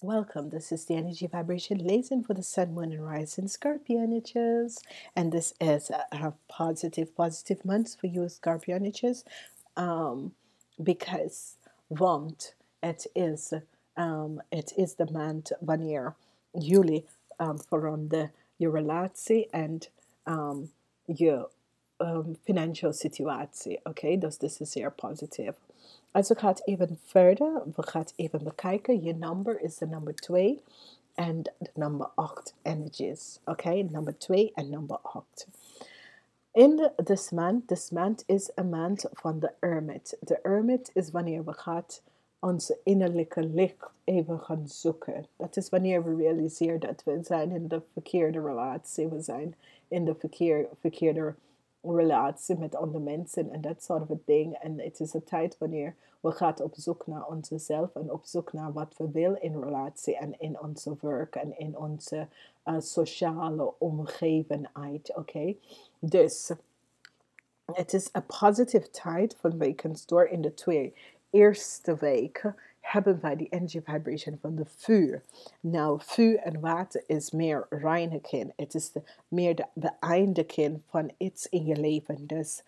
Welcome. This is the energy vibration Lezing for the sun, moon, and rising Scorpioniches. And this is a positive month for you, Scorpioniches, um, because want it is de maand wanneer jullie veranderen je relatie en je financial situatie. Oké, dus dit is zeer positief. Also gaat even verder. We gaan even bekijken. Je number is de nummer 2 en de nummer 8 energies. Oké, nummer 2 en nummer 8. In this month is een maand van de hermit. De hermit is wanneer we gaan onze innerlijke licht even gaan zoeken. Dat is wanneer we realiseren dat we zijn in de verkeerde relatie. We zijn in de verkeerde relatie met andere mensen en dat soort van dingen. En het is een tijd wanneer we gaan op zoek naar onszelf en op zoek naar wat we willen in relatie en in onze werk en in onze sociale omgeving. Oké? Dus het is een positieve tijd van wekens door in de 2 eerste weken hebben wij die energy vibration van de vuur. Nou, vuur en water is meer reinigen. Het is meer de beëindiging van iets in je leven. Dus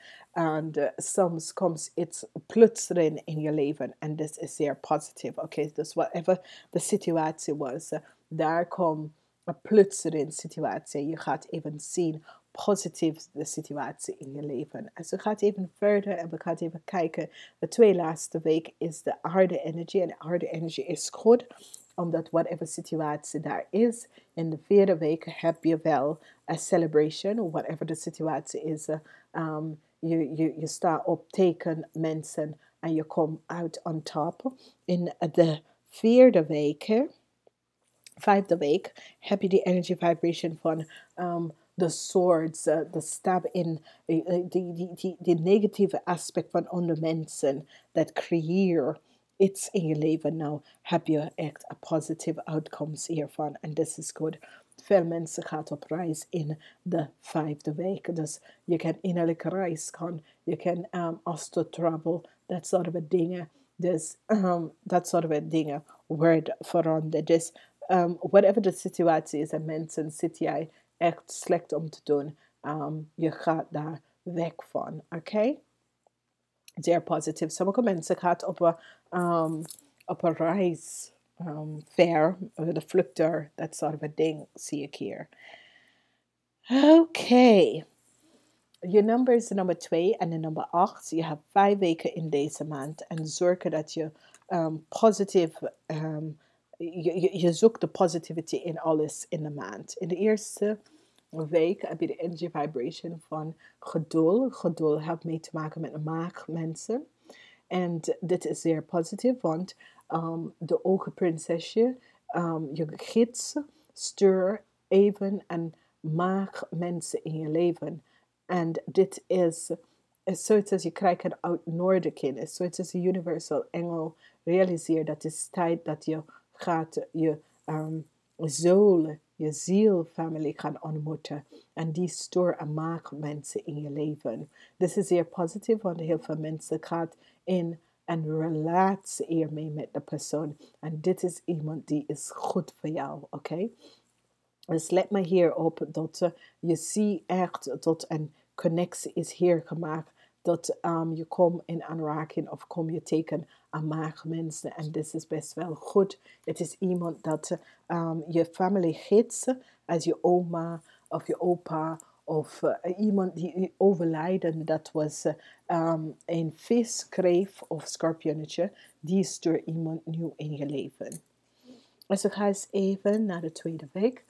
soms komt iets plotseling in je leven en dit is zeer positief. Oké, dus whatever de situatie was, daar komt een plotseling situatie. Je gaat even zien positief de situatie in je leven. Dus we gaan even verder en we gaan even kijken. De 2 laatste week is de harde energie. En de harde energie is goed, omdat whatever situatie daar is, in de 4e week heb je wel een celebration, whatever de situatie is. Je staat op teken mensen en je komt uit on top. In de 4e week, 5e week, heb je die energy vibration van de swords, de stab in die negatieve aspect van andere mensen dat creëert iets in je leven. Nou heb je echt een positieve outcomes hiervan en dat is goed. Veel mensen gaan op reis in de 5e week. Dus je kan innerlijke reis gaan. Je kan astral travel. Dat soort van dingen. Dus dat soort van dingen worden veranderd. Dus whatever de situatie is en mensen zit jij echt slecht om te doen. Je gaat daar weg van. Oké? Zeer positief. Sommige mensen gaan op een reis. Ver, de vluchter, dat soort van ding zie ik hier. Oké. Je nummer is de nummer 2 en de nummer 8. Je hebt 5 weken in deze maand. En zorg dat je positief... je zoekt de positivity in alles in de maand. In de eerste week heb je de energy vibration van geduld. Geduld heeft mee te maken met een maagmensen. En dit is zeer positief, want de ogenprinsesje, je gids, stuur even en maak mensen in je leven. En dit is zoiets als je krijgt een oud noordenkind, zoiets als de universal engel realiseert dat het is tijd dat je gaat je zool, je zielfamilie gaan ontmoeten. En die stuur en maak mensen in je leven. Dit is zeer positief, want heel veel mensen gaan in een relatie hiermee met de persoon. En dit is iemand die is goed voor jou, oké? Dus let me hierop dat je ziet echt dat een connectie is hier gemaakt. Dat je komt in aanraking of kom je tegen aan maagmensen. En dit is best wel goed. Het is iemand dat je familie gids, als je oma of je opa of iemand die overlijden, dat was een vis, kreef of schorpionetje, die stuurt iemand nieuw in je leven. Dus we gaan eens even naar de 2e week.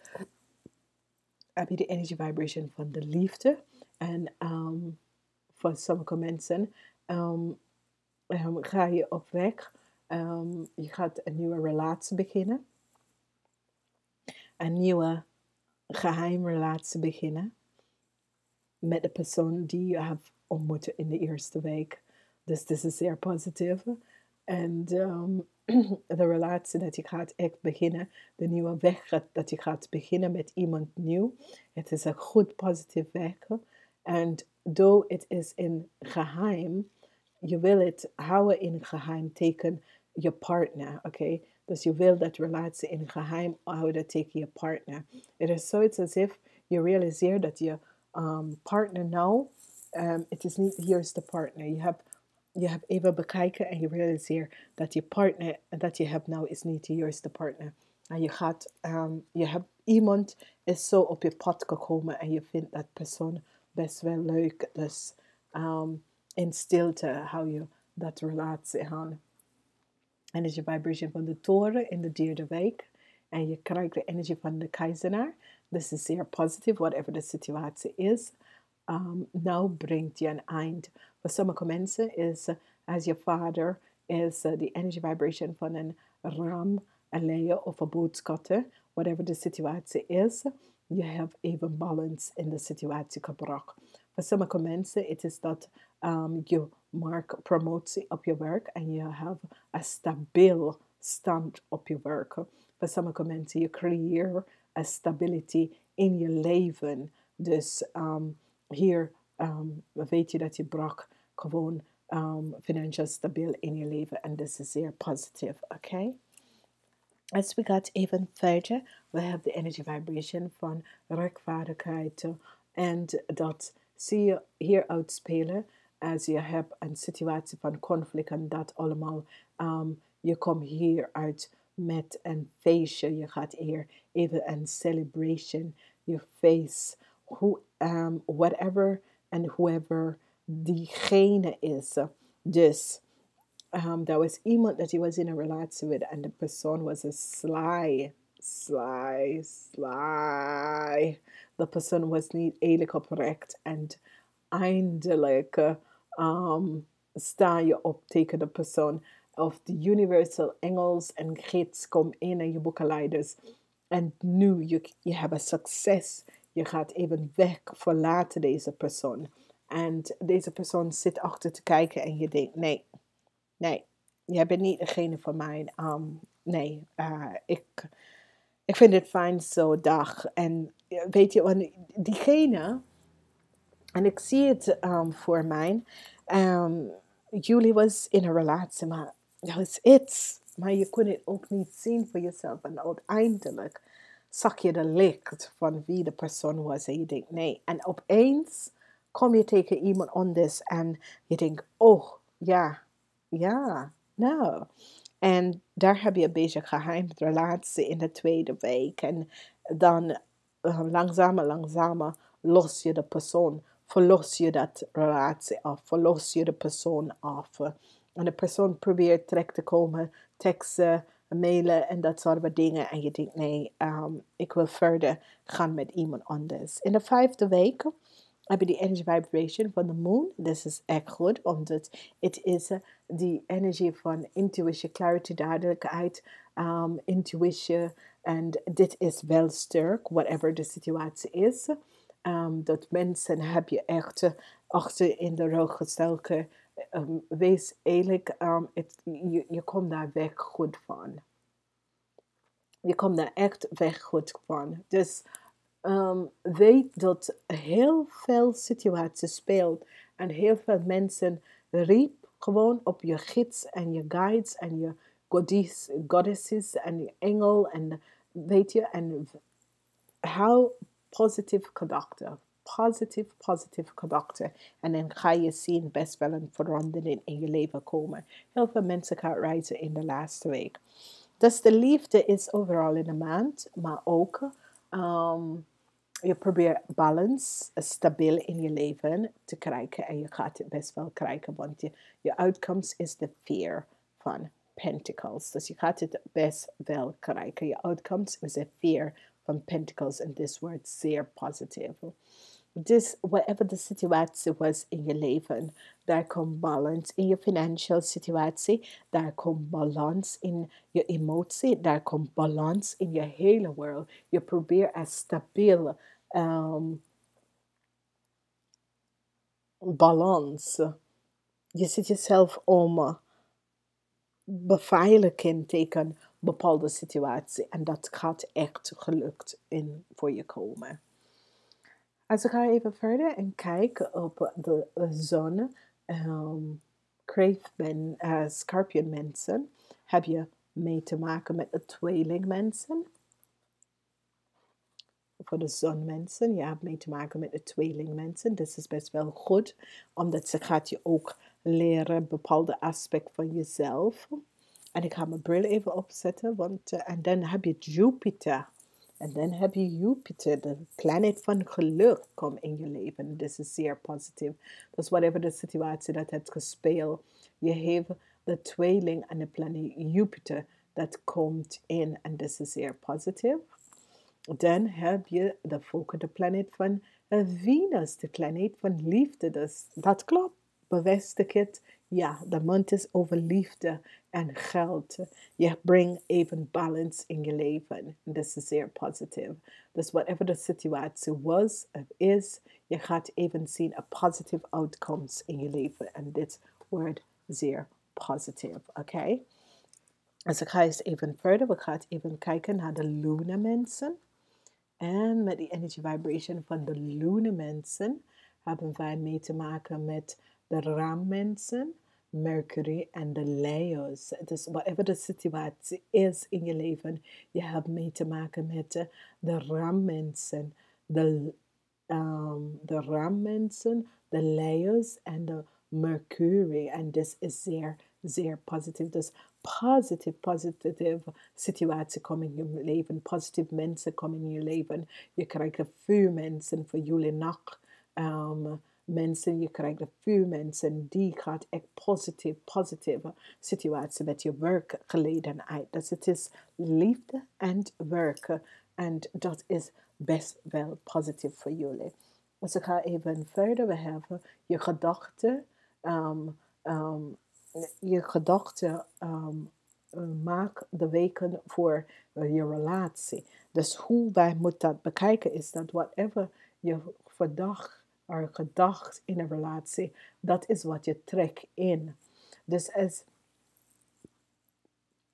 Heb je de energy vibration van de liefde. En voor sommige mensen ga je op weg. Je gaat een nieuwe relatie beginnen. Een nieuwe geheimrelatie beginnen. Met de persoon die je hebt ontmoet in de eerste week. Dus dit is zeer positief. En de relatie dat je gaat echt beginnen, de nieuwe weg dat je gaat beginnen met iemand nieuw. Het is een goed positief weg. En though het is in geheim, je wil het houden in geheim tegen je partner, oké? Dus je wil dat relatie in geheim houden tegen je partner. Het is zoiets als if je realiseert dat je partner nou, het is niet, hier is de partner. Je hebt even bekijken en je realiseert dat je partner dat je hebt nou is niet de juiste partner. En je hebt iemand is zo op je pad gekomen en je vindt dat persoon best wel leuk. Dus in stilte hou je dat relatie aan. En is je vibration van de toren in de derde week. En je krijgt de energie van de keizenaar. Dus is zeer positief, whatever de situatie is. Nou brengt je een eind. Voor sommige mensen is, als je vader, is de energy vibration van een ram, een leeuw of een boodskatter. Whatever de situatie is, je hebt even balans in de situatie gebracht. Voor sommige mensen het is dat je maakt promotie op je werk en je hebt een stabiel stand op je werk. Voor sommige mensen je creëert een stability in je leven. Dus hier weet je dat je bracht gewoon financieel stabiel in je leven en dat is zeer positief, oké? Als we gaan even verder, we hebben de energy vibration van rechtvaardigheid en dat zie je hier uitspelen als je hebt een situatie van conflict en dat allemaal. Je komt hier uit met een feestje, je gaat hier even een celebration, je face, whatever en whoever diegene is. Dus there was iemand dat je was in een relatie met en de persoon was een sly. De persoon was niet eerlijk oprecht en eindelijk sta je op tegen de persoon of de universal engels en gids kom in je boekenleiders en nu je hebt een succes. Je gaat even weg, verlaten deze persoon. En deze persoon zit achter te kijken en je denkt, nee, jij bent niet degene van mij. Nee, ik vind het fijn zo, dag. En weet je, want diegene, en ik zie het voor mij, jullie was in een relatie, maar dat was iets. Maar je kon het ook niet zien voor jezelf. En uiteindelijk zag je de licht van wie de persoon was. En je denkt, nee. En opeens kom je tegen iemand anders en je denkt, oh, ja, nou. En daar heb je een beetje geheim relatie in de tweede week. En dan langzamer los je de persoon. Verlos je dat relatie af. Verlos je de persoon af. En de persoon probeert terug te komen. Teksten, mailen en dat soort van dingen. En je denkt, nee, ik wil verder gaan met iemand anders. In de vijfde week heb je die energy vibration van de moon. Dit is echt goed, omdat het is die energie van intuïtie, clarity, duidelijkheid, intuïtie. En dit is wel sterk, whatever de situatie is. Dat mensen heb je echt achter in de rug gesteld. Wees eerlijk, je komt daar weg goed van. Je komt daar echt weg goed van. Dus weet dat heel veel situaties speelt en heel veel mensen riep gewoon op je gids en je guides en je goddesses en je engel en weet je, en hou positieve gedachten. Positieve gedachten. En dan ga je zien best wel een verandering in je leven komen. Heel veel mensen gaan reizen in de laatste week. Dus de liefde is overal in de maand, maar ook je probeert balans, stabiel in je leven te krijgen. En je gaat het best wel krijgen, want je uitkomst is de 4 van Pentacles. Dus je gaat het best wel krijgen. Je uitkomst is de 4 van Pentacles en dit wordt zeer positief. Dus whatever de situatie was in je leven, daar komt balans in je financiële situatie, daar komt balans in je emotie, daar komt balans in je hele wereld. Je probeert een stabiel balans. Je zit jezelf om beveiligen tegen bepaalde situatie en dat gaat echt gelukt in voor je komen. Als ik ga even verder en kijk op de zon, Schorpioen mensen, heb je mee te maken met de tweelingmensen. Voor de zonmensen, je hebt mee te maken met de tweelingmensen. Dit is best wel goed, omdat ze gaat je ook leren bepaalde aspecten van jezelf. En ik ga mijn bril even opzetten, want en dan heb je Jupiter. En dan heb je Jupiter, de planeet van geluk, komt in je leven. Dit is zeer positief. Dus whatever de situatie dat het gespeeld, je hebt de tweeling en de planeet Jupiter dat komt in. En dit is zeer positief. Dan heb je de volgende planeet van Venus, de planeet van liefde. Dus dat klopt. Bevestig het. Ja, de maand is over liefde en geld. Je brengt even balance in je leven. Dat is zeer positief. Dus whatever de situatie was of is, je gaat even zien een positive outcomes in je leven. En dit wordt zeer positief. Oké? Dus ik ga eens even verder. We gaan even kijken naar de Luna mensen. En met die energy vibration van de Luna mensen hebben wij mee te maken met de Rammensen, Mercury en de Leo's. Dus whatever de situatie is in je leven, je hebt mee te maken met de Rammensen, de Rammensen, de Leo's en de Mercury. En dit is zeer, zeer positief. Dus positieve situatie komen in je leven. Positieve mensen komen in je leven. Je krijgt de vuurmensen voor jullie nacht. Mensen, je krijgt de vuurmensen. Die gaat echt positieve situatie met je werkgelegenheid. Dus het is liefde en werken. En dat is best wel positief voor jullie. Dus ik ga even verder. We hebben je gedachten. Je gedachten maak de weken voor je relatie. Dus hoe wij moeten dat bekijken is dat whatever je gedacht in een relatie, dat is wat je trekt in. Dus als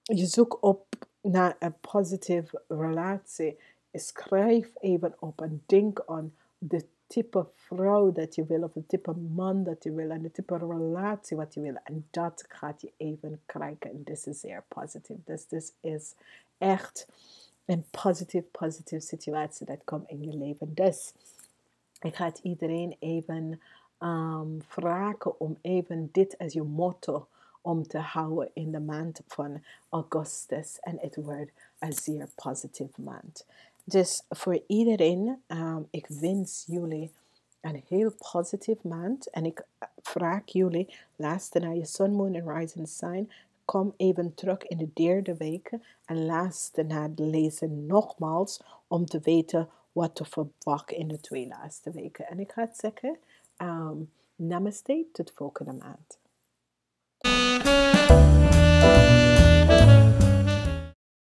je zoekt op naar een positieve relatie, schrijf even op en denk aan de type vrouw dat je wil, of de type man dat je wil, en de type relatie wat je wil. En dat gaat je even krijgen. En dit is zeer positief. Dus dit is echt een positieve situatie dat komt in je leven. Dus ik ga het iedereen even vragen om even dit als je motto om te houden in de maand van augustus. En het wordt een zeer positieve maand. Dus voor iedereen, ik wens jullie een heel positieve maand. En ik vraag jullie, luister naar je sun, moon en rising sign. Kom even terug in de derde week en luister naar de lezen nogmaals om te weten wat te verwachten in de 2 laatste weken. En ik ga het zeggen, namaste, tot volgende maand.